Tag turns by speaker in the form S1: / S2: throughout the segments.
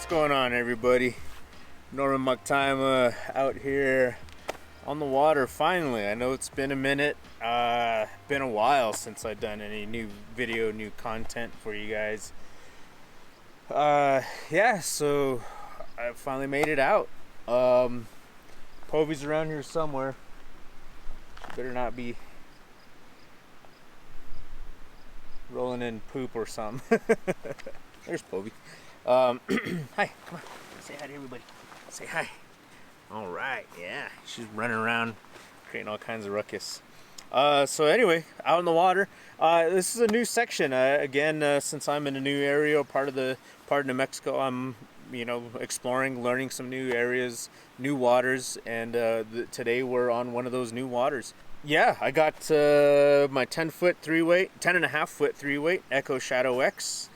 S1: going on, everybody? Norman Mucktimer out here on the water finally. I know it's been a minute, been a while since I've done any new video, new content for you guys. Yeah, so I finally made it out. Povey's around here somewhere. Better not be rolling in poop or something. There's Povey. Hi, come on. Say hi to everybody. Say hi. All right, yeah. She's running around, creating all kinds of ruckus. So anyway, out in the water. This is a new section. Again, since I'm in a new area, part of New Mexico, I'm exploring, learning some new areas, new waters, and today we're on one of those new waters. Yeah, I got my 10-foot 3-weight, 10.5-foot 3-weight Echo Shadow X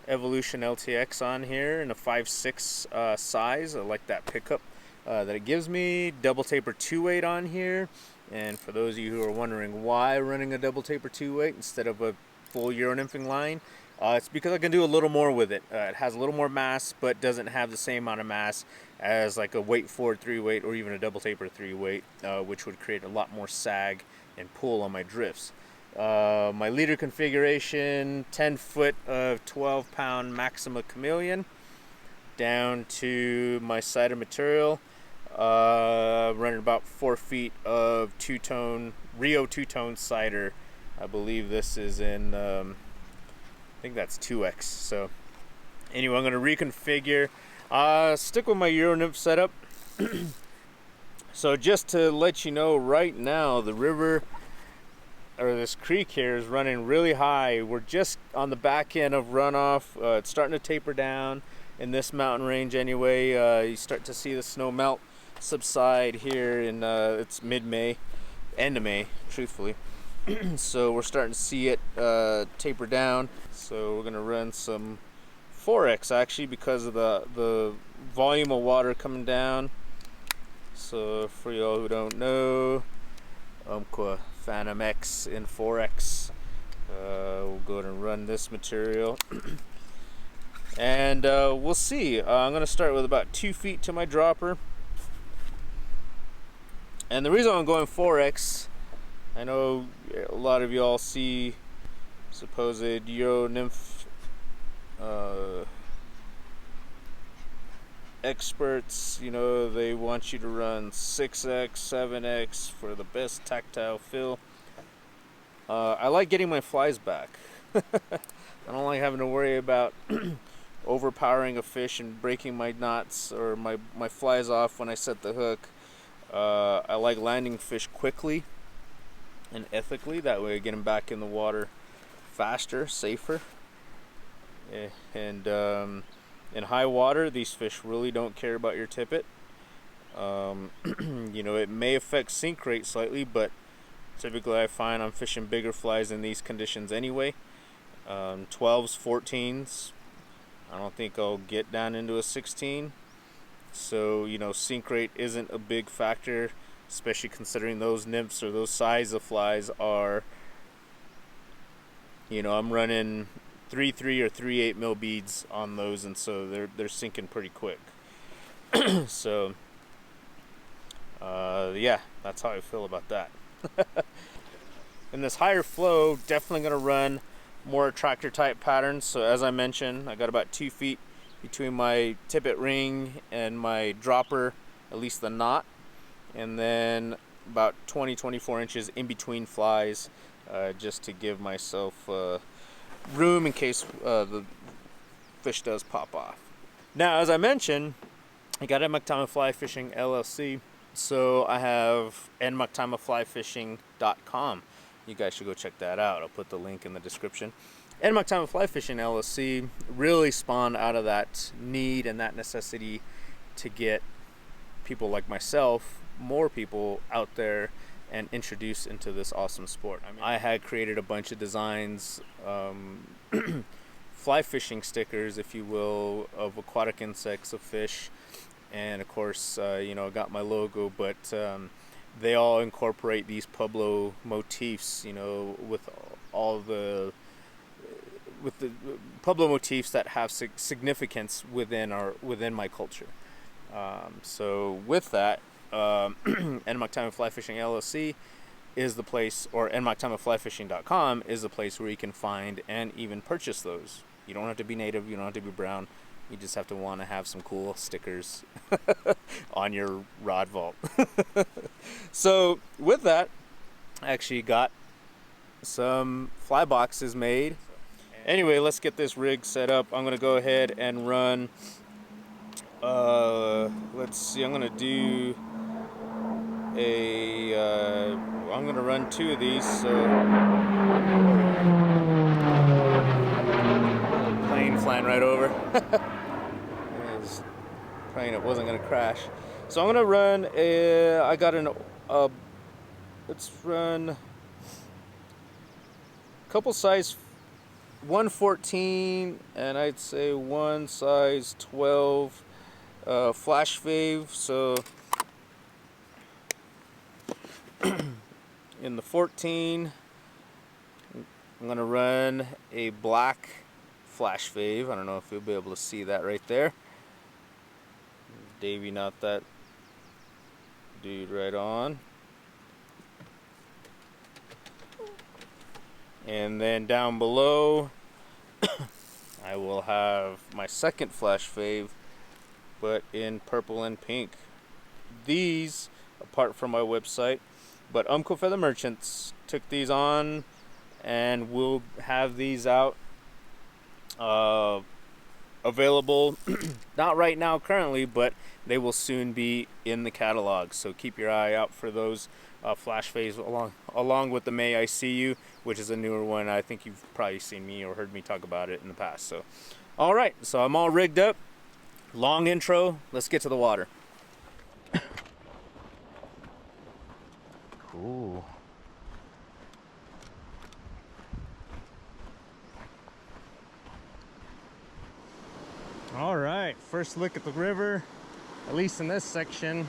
S1: Evolution LTX on here in a 5.6 size. I like that pickup that it gives me. Double taper 2-weight on here. And for those of you who are wondering why running a double taper 2-weight instead of a full Euro nymphing line, it's because I can do a little more with it. It has a little more mass, but doesn't have the same amount of mass as like a weight forward 3-weight or even a double taper 3-weight, which would create a lot more sag and pull on my drifts. My leader configuration, 10-foot of 12-pound Maxima Chameleon, down to my cider material, running about 4 feet of two-tone, Rio two-tone cider. I believe this is in, I think that's 2X. So anyway, I'm going to reconfigure, stick with my Euro nymph setup. So just to let you know right now, the river, or this creek here, is running really high. We're just on the back end of runoff. It's starting to taper down in this mountain range anyway. You start to see the snow melt subside here in it's mid-May, end of May, truthfully. So we're starting to see it taper down. So we're gonna run some 4X actually because of the volume of water coming down. So for y'all who don't know, Phantom X in 4X. We'll go ahead and run this material. And we'll see. I'm going to start with about 2 feet to my dropper. And the reason I'm going 4X, I know a lot of y'all see supposed Euro nymph experts, they want you to run 6X, 7X for the best tactile fill. I like getting my flies back. I don't like having to worry about overpowering a fish and breaking my knots or my flies off when I set the hook. I like landing fish quickly and ethically. That way I get them back in the water faster, safer. And in high water, these fish really don't care about your tippet. It may affect sink rate slightly, but typically I find I'm fishing bigger flies in these conditions anyway. 12s, 14s. I don't think I'll get down into a 16. So, sink rate isn't a big factor, especially considering those nymphs or those size of flies are, I'm running 3.3 or 3.8 mil beads on those, and so they're sinking pretty quick. So yeah, that's how I feel about that. In this higher flow, definitely going to run more attractor type patterns. So as I mentioned, I got about 2 feet between my tippet ring and my dropper, at least the knot, and then about 20-24 inches in between flies, just to give myself room in case the fish does pop off. Now, as I mentioned, I got Mucktimer Fly Fishing LLC, so I have nmucktimerflyfishing.com. You guys should go check that out. I'll put the link in the description. Mucktimer Fly Fishing LLC really spawned out of that need and that necessity to get people like myself, more people out there, and introduced into this awesome sport. I had created a bunch of designs, fly fishing stickers, if you will, of aquatic insects, of fish, and of course, got my logo, but they all incorporate these Pueblo motifs, with all the the Pueblo motifs that have significance within my culture. So with that, Nmactama Fly Fishing LLC is the place, or nmactamaflyfishing.com is the place where you can find and even purchase those. You don't have to be native, you don't have to be brown. You just have to want to have some cool stickers on your rod vault. So with that, I actually got some fly boxes made. Anyway, let's get this rig set up. I'm gonna go ahead and run, let's see, I'm gonna do I'm gonna run 2 of these, so plane flying right over. I was praying it wasn't gonna crash. So I'm gonna run let's run a couple size 114 and I'd say one size 12 flash fave. So in the 14, I'm gonna run a black flash fave. I don't know if you'll be able to see that right there. Davey, not that dude right on. And then down below, I will have my second flash fave, but in purple and pink. These, apart from my website, but Umpqua Feather Merchants took these on, and we'll have these out available not right now currently, but they will soon be in the catalog, so keep your eye out for those flash faves along with the May I See You, which is a newer one. I think you've probably seen me or heard me talk about it in the past. So all right, so I'm all rigged up. Long intro, let's get to the water. Cool. All right, first look at the river, at least in this section.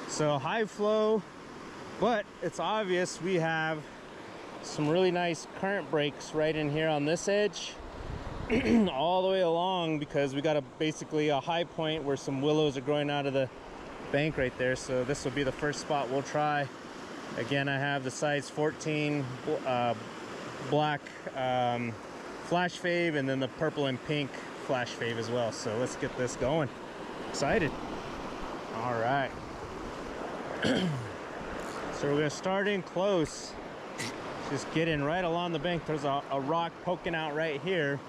S1: So high flow, but it's obvious we have some really nice current breaks right in here on this edge all the way along, because we got basically a high point where some willows are growing out of the bank right there. So this will be the first spot we'll try. Again, I have the size 14 black flash fave, and then the purple and pink flash fave as well. So let's get this going. Excited. All right. So we're gonna start in close, just get in right along the bank. There's a rock poking out right here.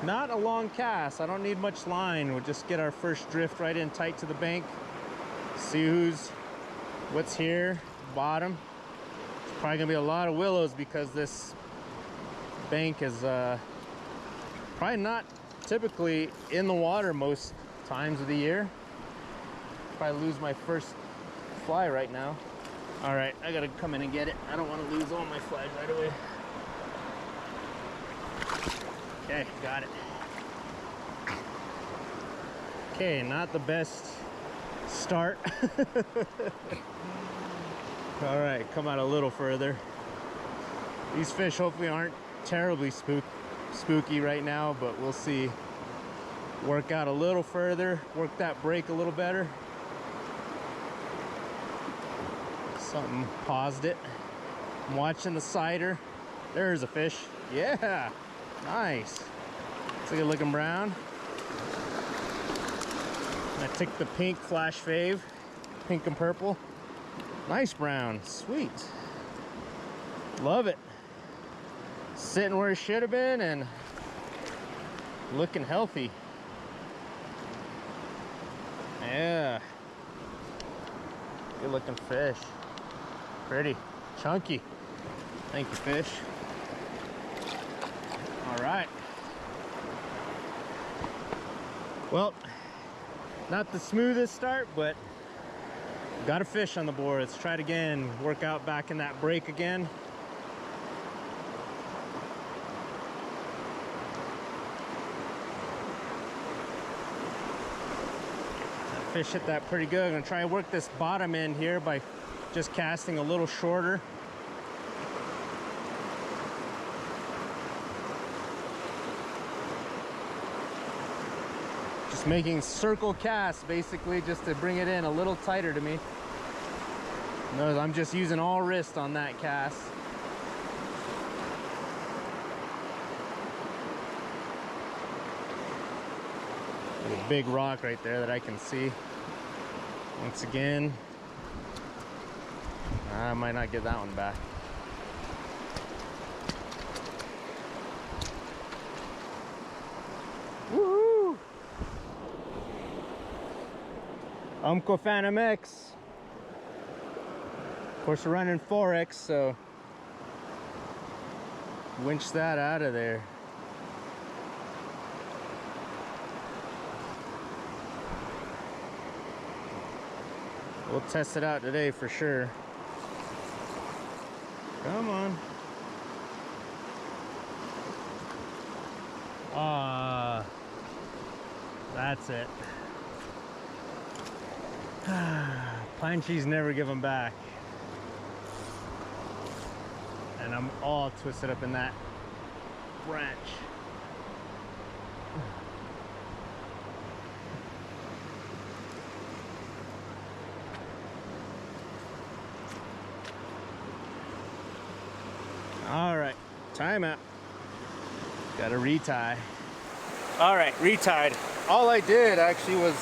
S1: Not a long cast, I don't need much line. We'll just get our first drift right in tight to the bank, see what's here, bottom. It's probably gonna be a lot of willows because this bank is probably not typically in the water most times of the year. Probably lose my first fly right now. All right, I gotta come in and get it. I don't want to lose all my flies right away. Okay, got it. Okay, not the best start. All right, come out a little further. These fish hopefully aren't terribly spooky right now, but we'll see. Work out a little further, work that break a little better. Something paused it. I'm watching the cider. There's a fish. Yeah, nice. It's a good looking brown. I took the pink flash fave, pink and purple. Nice brown, sweet. Love it. Sitting where it should have been and looking healthy. Yeah. Good looking fish. Pretty, chunky. Thank you, fish. All right. Well, not the smoothest start, but got a fish on the board. Let's try it again. Work out back in that break again. That fish hit that pretty good. I'm gonna try and work this bottom end here by just casting a little shorter. Just making circle casts basically just to bring it in a little tighter to me. Notice I'm just using all wrist on that cast. There's a big rock right there that I can see. Once again, I might not get that one back. Woohoo! Umco Phantom X. Of course, we're running 4X, so winch that out of there. We'll test it out today for sure. Come on. That's it. Pine trees never give them back. And I'm all twisted up in that branch. All right, timeout. Got to retie. All right, retied. All I did actually was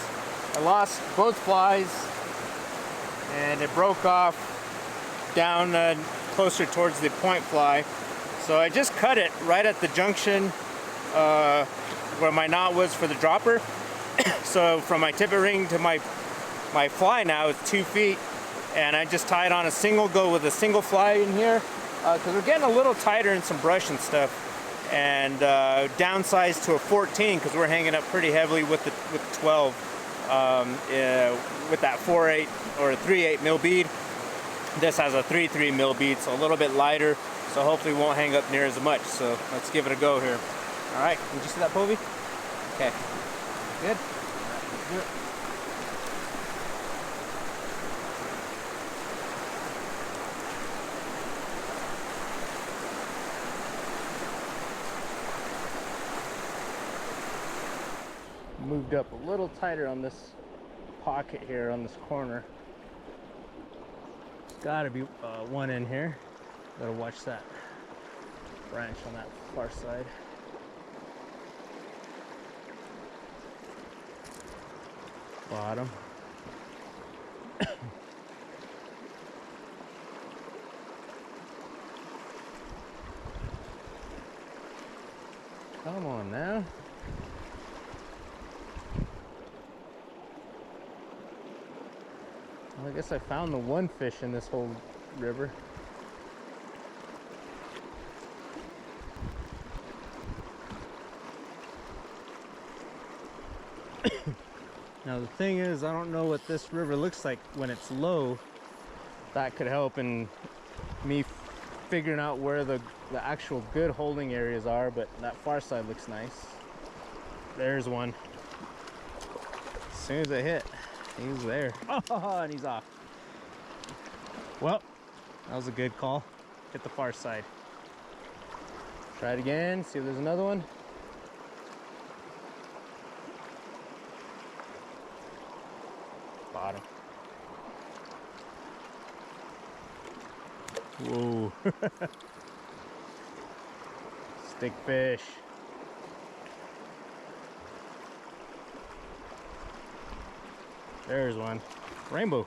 S1: I lost both flies and it broke off down closer towards the point fly. So I just cut it right at the junction where my knot was for the dropper. So from my tippet ring to my fly now is 2 feet, and I just tied on a single go with a single fly in here because we're getting a little tighter in some brush and stuff, and downsized to a 14 because we're hanging up pretty heavily with the 12 with that 4/8 or a 3/8 mil bead. This has a 3/3 mil bead, so a little bit lighter, so hopefully won't hang up near as much. So let's give it a go here. All right, did you see that, Povey? Okay, good. Let's do it. Moved up a little tighter on this pocket here on this corner. Gotta be one in here. Gotta watch that branch on that far side. Bottom. Come on now. Well, I guess I found the one fish in this whole river. Now the thing is, I don't know what this river looks like when it's low. That could help in me figuring out where the actual good holding areas are, but that far side looks nice. There's one. As soon as I hit, he's there. Oh, and he's off. Well, that was a good call. Hit the far side. Try it again, see if there's another one. Bottom. Whoa. Stick fish. There's one. Rainbow.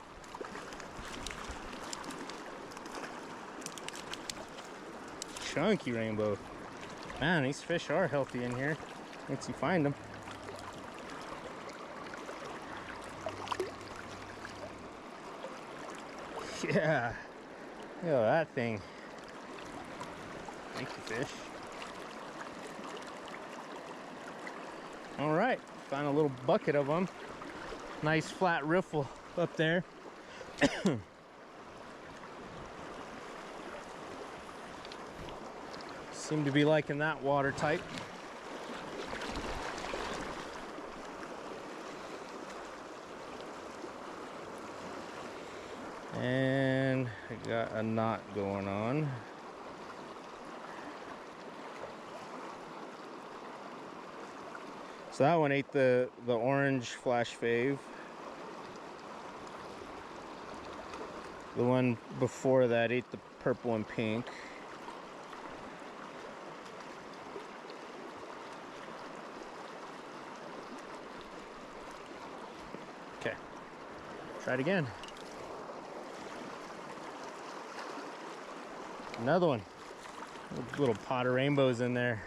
S1: Chunky rainbow. Man, these fish are healthy in here once you find them. Yeah. Look at that thing. Thank you, fish. All right, found a little bucket of them. Nice flat riffle up there. Seem to be liking that water type. And I got a knot going on. So that one ate the orange flash fave. The one before that ate the purple and pink. Okay, try it again. Another one. Little pot of rainbows in there.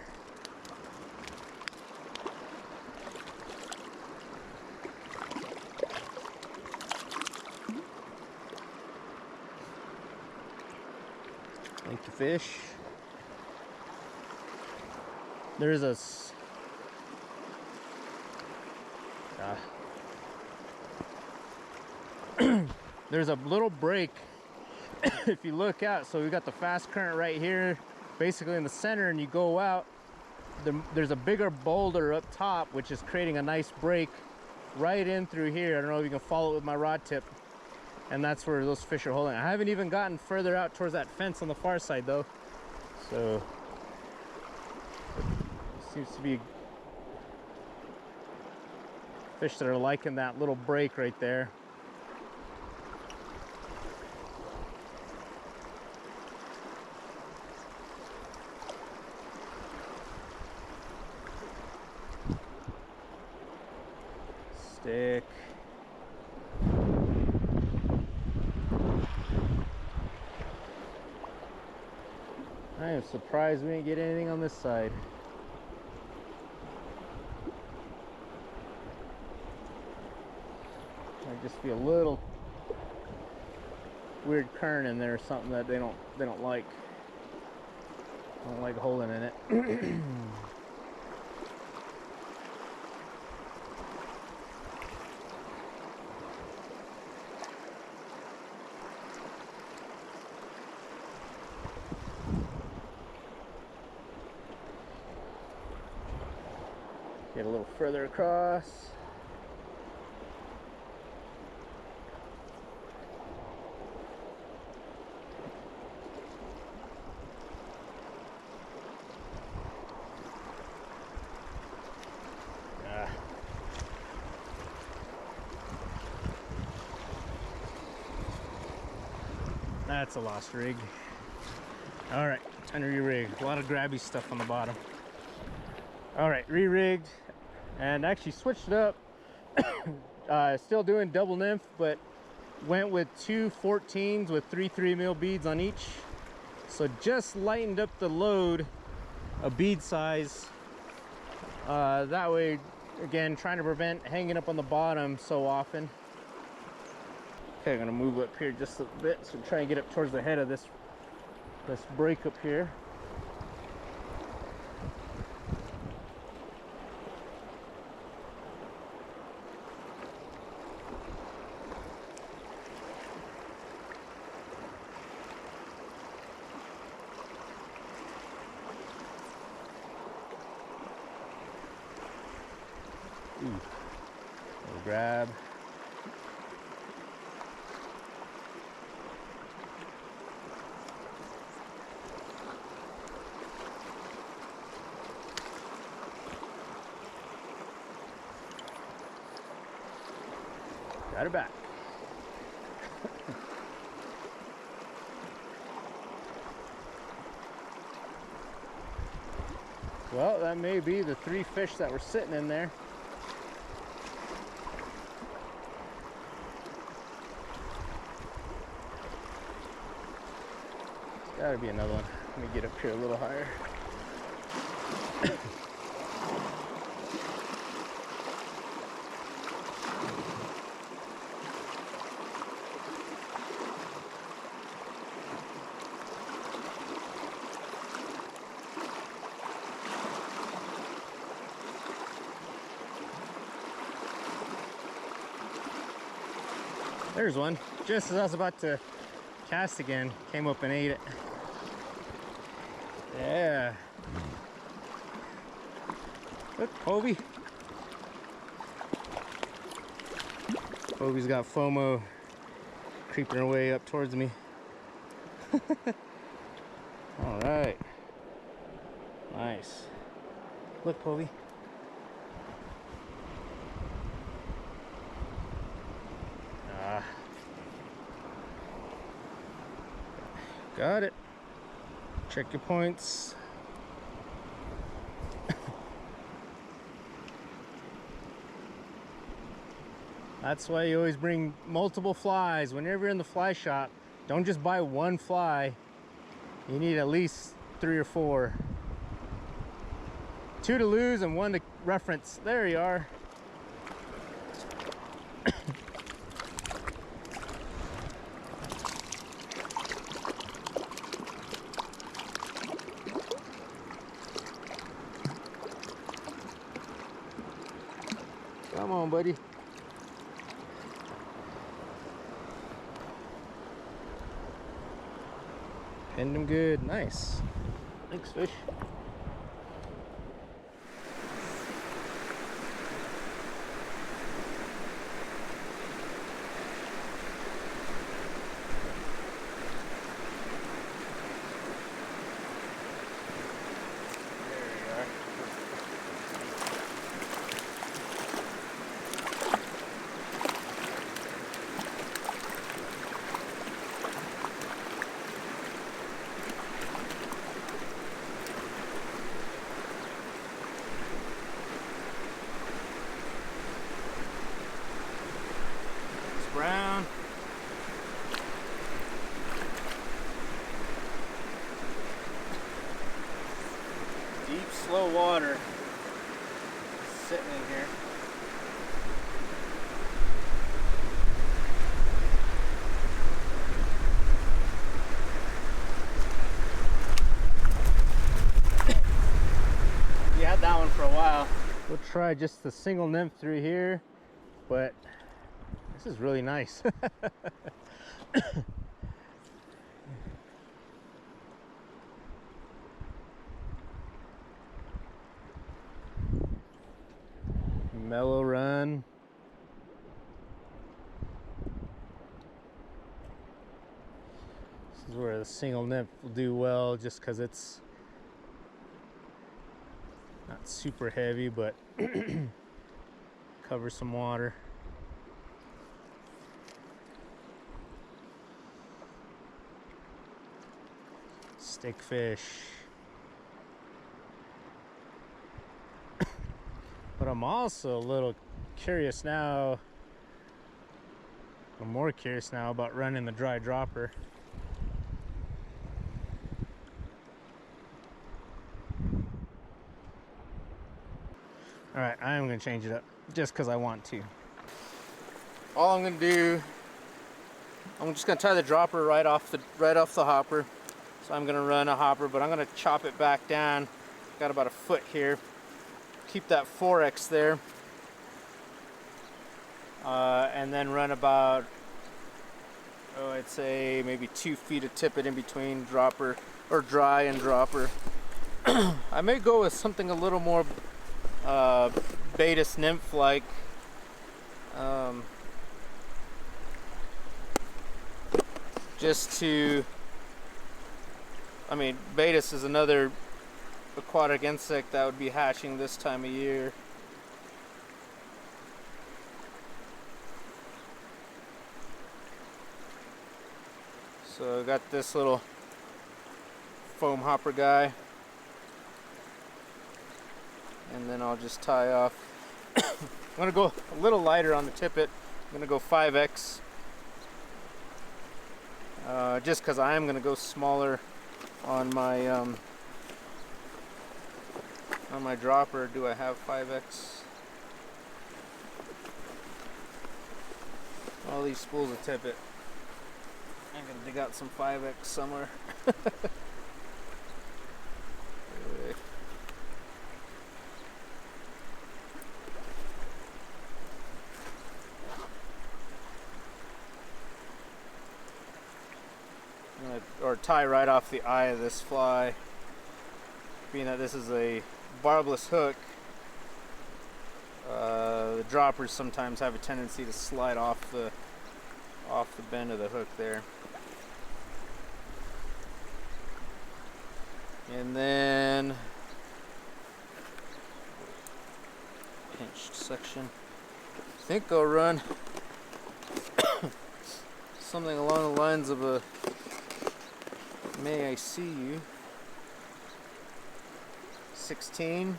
S1: Like the fish. There's a there's a little break if you look out. So we got the fast current right here, basically in the center, and you go out, there's a bigger boulder up top, which is creating a nice break right in through here. I don't know if you can follow it with my rod tip, and that's where those fish are holding. I haven't even gotten further out towards that fence on the far side though, so it seems to be fish that are liking that little break right there. Stick. I am surprised we didn't get anything on this side. Might just be a little weird current in there or something that they don't like. Don't like holding in it. Get a little further across. That's a lost rig. All right, time to re-rig. A lot of grabby stuff on the bottom. All right, re-rigged and actually switched it up. Still doing double nymph, but went with 2 14s with 3 3mm beads on each. So just lightened up the load a bead size. That way, again, trying to prevent hanging up on the bottom so often. Okay, I'm gonna move up here just a bit, so try and get up towards the head of this break up here. Little grab. Got her back. Well, that may be the 3 fish that were sitting in there. Gotta be another one. Let me get up here a little higher. There's one. Just as I was about to cast again, came up and ate it. Yeah. Look, Hobie. Hobie's got FOMO creeping her way up towards me. All right. Nice. Look, Hobie. Got it. Check your points. That's why you always bring multiple flies. Whenever you're in the fly shop, don't just buy one fly. You need at least 3 or 4. 2 to lose and 1 to reference. There you are. Come on, buddy. Pinned him good. Nice. Thanks, fish. Brown. Deep, slow water sitting in here. You had that one for a while. We'll try just the single nymph through here, but this is really nice. Mellow run. This is where the single nymph will do well, just because it's not super heavy, but covers some water. Stick fish. But I'm also a little curious now. I'm more curious now about running the dry dropper. All right, I am gonna change it up just because I want to. All I'm gonna do, I'm just gonna tie the dropper right off the hopper. So I'm gonna run a hopper, but I'm gonna chop it back down. Got about a foot here. Keep that 4X there. And then run about, oh, I'd say maybe 2 feet of tippet in between dropper, or dry and dropper. I may go with something a little more Baetis nymph-like. Just to, I mean, Baetis is another aquatic insect that would be hatching this time of year. So I got this little foam hopper guy, and then I'll just tie off. I'm gonna go a little lighter on the tippet. I'm gonna go 5X, just because I am gonna go smaller on my dropper. Do I have 5X? All these spools of tippet. I'm gonna dig out some 5X somewhere. Or tie right off the eye of this fly. Being that this is a barbless hook, the droppers sometimes have a tendency to slide off the bend of the hook there. And then pinched section. I think I'll run something along the lines of a May I see you? 16.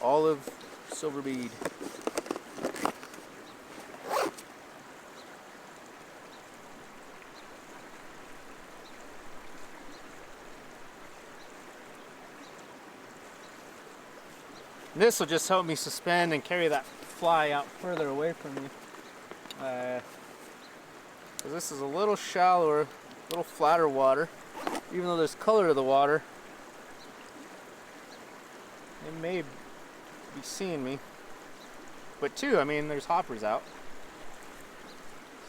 S1: Olive silver bead. This will just help me suspend and carry that fly out further away from me. This is a little shallower, a little flatter water. Even though there's color to the water, it may be seeing me. But too, I mean, there's hoppers out.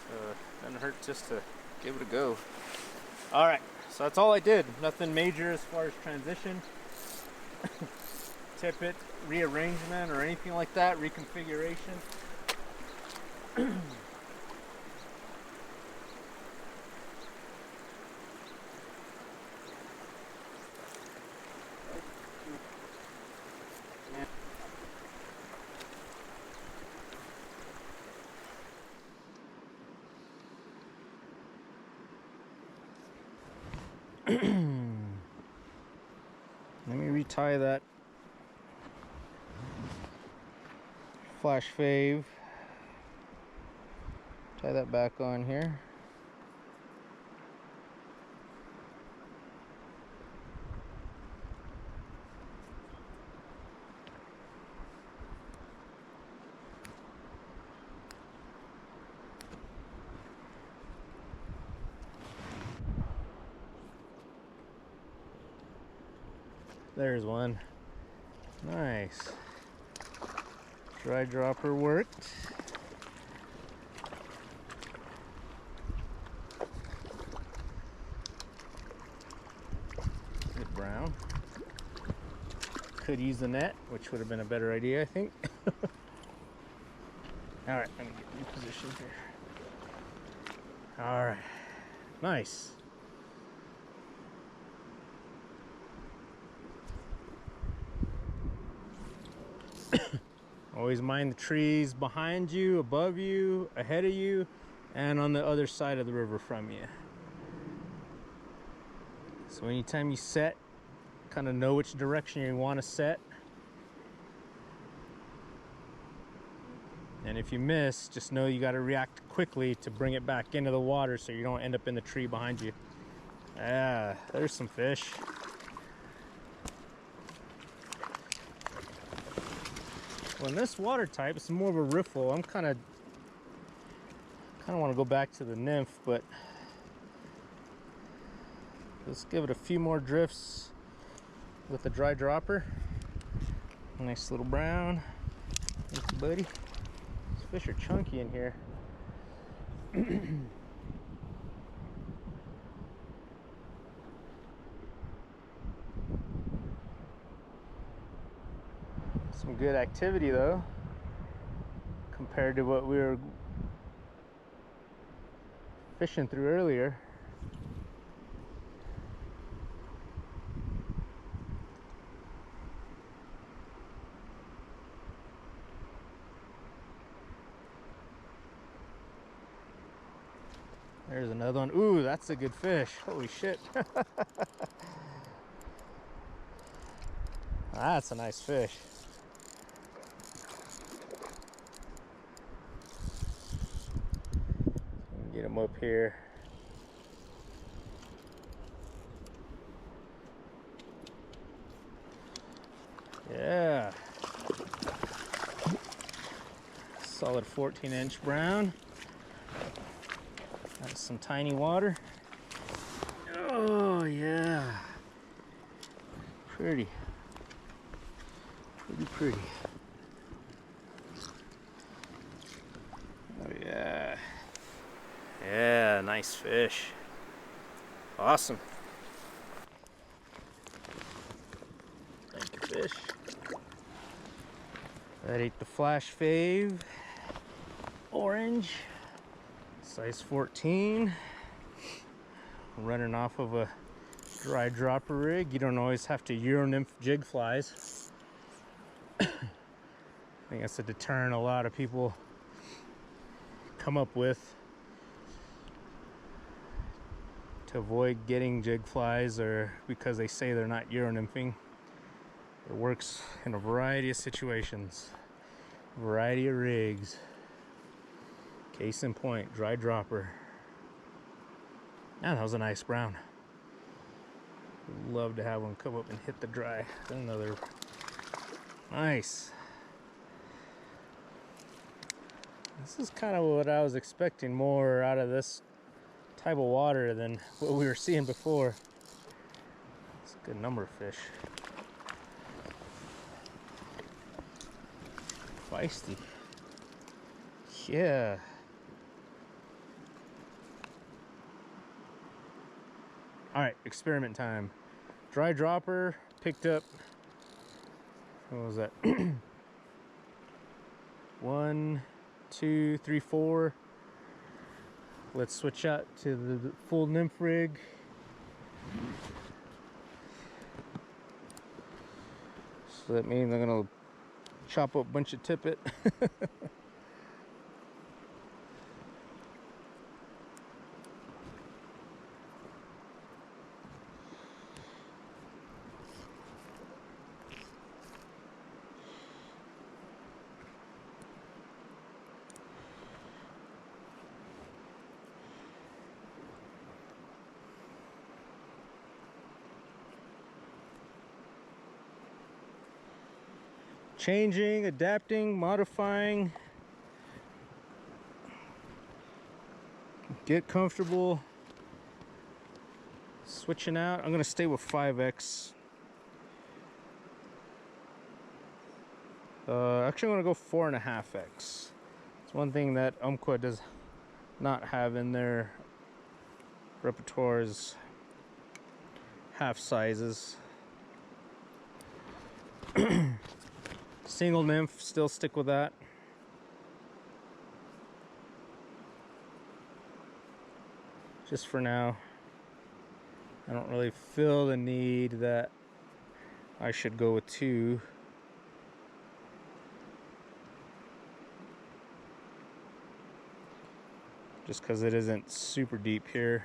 S1: So it doesn't hurt just to give it a go. Alright, so that's all I did. Nothing major as far as transition, tippet, rearrangement, or anything like that, reconfiguration. Let me retie that flash fave. Tie that back on here. There's one. Nice. Dry dropper worked. Good brown. Could use the net, which would have been a better idea, I think. Alright, let me get repositioned here. Alright. Nice. Always mind the trees behind you, above you, ahead of you, and on the other side of the river from you. So anytime you set, kind of know which direction you want to set. And if you miss, just know you got to react quickly to bring it back into the water so you don't end up in the tree behind you. Ah, there's some fish. Well, in this water type, it's more of a riffle. I'm kind of want to go back to the nymph, but let's give it a few more drifts with the dry dropper. Nice little brown. Thank you, buddy. These fish are chunky in here. Some good activity though, compared to what we were fishing through earlier. There's another one. Ooh, that's a good fish. Holy shit. That's a nice fish. Get him up here. Yeah. Solid 14-inch brown. That's some tiny water. Oh yeah. Pretty. Pretty. Oh yeah. Yeah, nice fish. Awesome. Thank you, fish. That ate the flash fave. Orange. Size 14. Running off of a dry dropper rig. You don't always have to Euro nymph jig flies. I think that's a deterrent a lot of people come up with to avoid getting jig flies, or because they say they're not Euro nymphing. It works in a variety of situations, variety of rigs. Case in point, dry dropper. Man, that was a nice brown. Would love to have one come up and hit the dry. Another nice. This is kind of what I was expecting more out of this type of water than what we were seeing before. It's a good number of fish. Feisty. Yeah. All right, experiment time. Dry dropper, picked up, what was that? 1, 2, 3, 4. Let's switch out to the full nymph rig. So that means I'm gonna chop up a bunch of tippet. Changing, adapting, modifying. Get comfortable. Switching out. I'm gonna stay with 5X. Actually, I'm gonna go 4.5X. It's one thing that Umpqua does not have in their repertoire is half sizes. Single nymph, still stick with that. Just for now. I don't really feel the need that I should go with 2. Just because it isn't super deep here.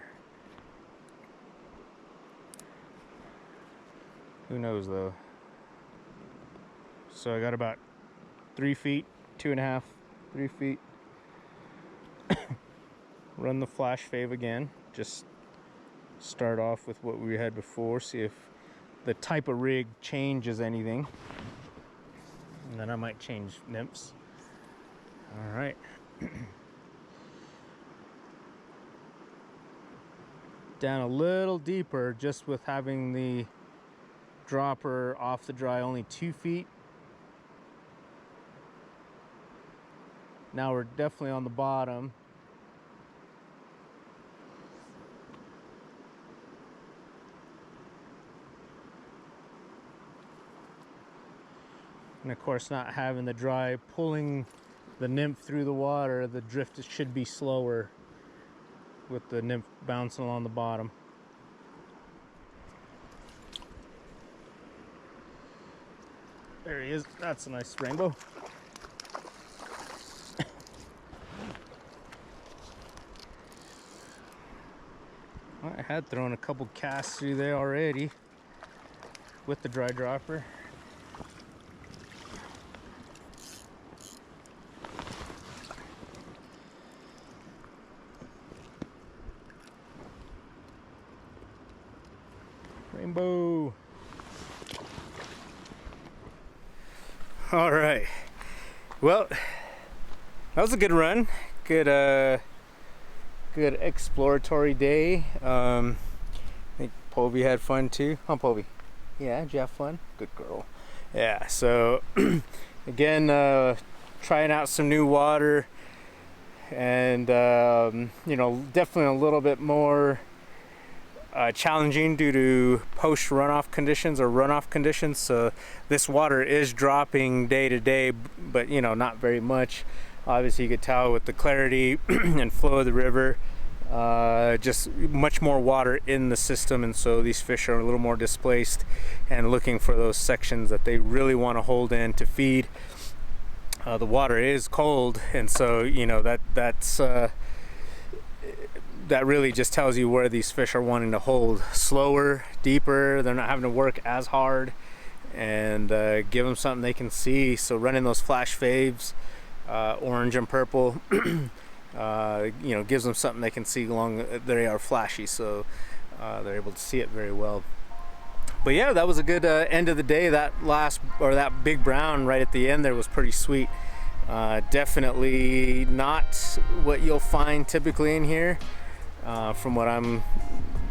S1: Who knows though. So I got about 3 feet, 2.5, 3 feet. Run the flash fave again. Just start off with what we had before. See if the type of rig changes anything. And then I might change nymphs. All right. Down a little deeper, just with having the dropper off the dry only 2 feet. Now we're definitely on the bottom. And of course, not having the dry pulling the nymph through the water, the drift should be slower with the nymph bouncing along the bottom. There he is. That's a nice rainbow. I had thrown a couple casts through there already with the dry dropper. Rainbow. All right. Well, that was a good run. Good good exploratory day. I think Povey had fun too. Huh, Povey? Yeah, did you have fun? Good girl. Yeah, so again, trying out some new water, and you know, definitely a little bit more challenging due to post runoff conditions or runoff conditions. So this water is dropping day to day, but you know, not very much. Obviously you could tell with the clarity and flow of the river, just much more water in the system, and so these fish are a little more displaced and looking for those sections that they really want to hold in to feed. The water is cold, and so you know that's that really just tells you where these fish are wanting to hold. Slower, deeper, they're not having to work as hard, and give them something they can see. So running those flash faves, orange and purple, you know, gives them something they can see along. They are flashy, so they're able to see it very well. But yeah, that was a good end of the day. That big brown right at the end there was pretty sweet. Definitely not what you'll find typically in here, from what I'm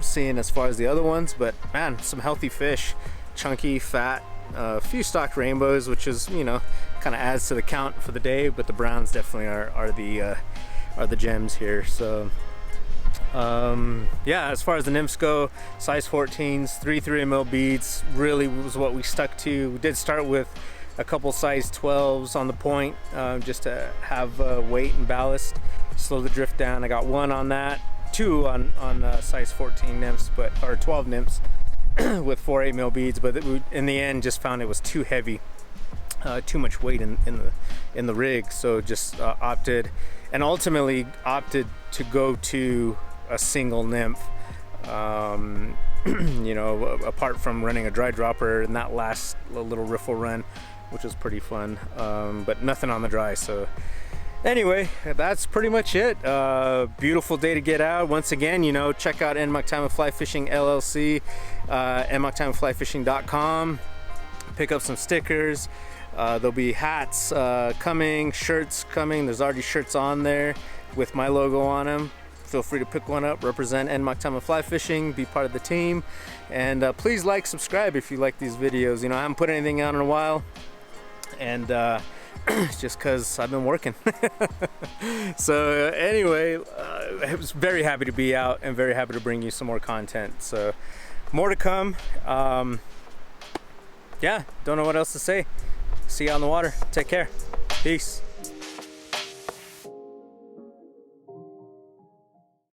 S1: seeing as far as the other ones, but man, some healthy fish, chunky, fat, a few stocked rainbows, which is, you know, kind of adds to the count for the day, but the browns definitely are the gems here. So yeah, as far as the nymphs go, size 14s, 3 3mm beads really was what we stuck to. We did start with a couple size 12s on the point, just to have weight and ballast, slow the drift down. I got one on that, two on size 14 nymphs, or 12 nymphs with 4 8mm beads, but in the end just found it was too heavy, too much weight in the rig, so just ultimately opted to go to a single nymph. You know, apart from running a dry dropper in that last little riffle run, which was pretty fun, but nothing on the dry. So anyway, that's pretty much it. Beautiful day to get out. Once again, you know, check out NMUC Time of Fly Fishing LLC, nmuctimeflyfishing.com. Pick up some stickers. There'll be hats coming, shirts coming. There's already shirts on there with my logo on them. Feel free to pick one up, represent NMUC Time of Fly Fishing, be part of the team, and please like, subscribe if you like these videos. You know, I haven't put anything out in a while, and it's just because I've been working. So anyway, I was very happy to be out and very happy to bring you some more content. So more to come. Yeah, don't know what else to say. See you on the water. Take care. Peace.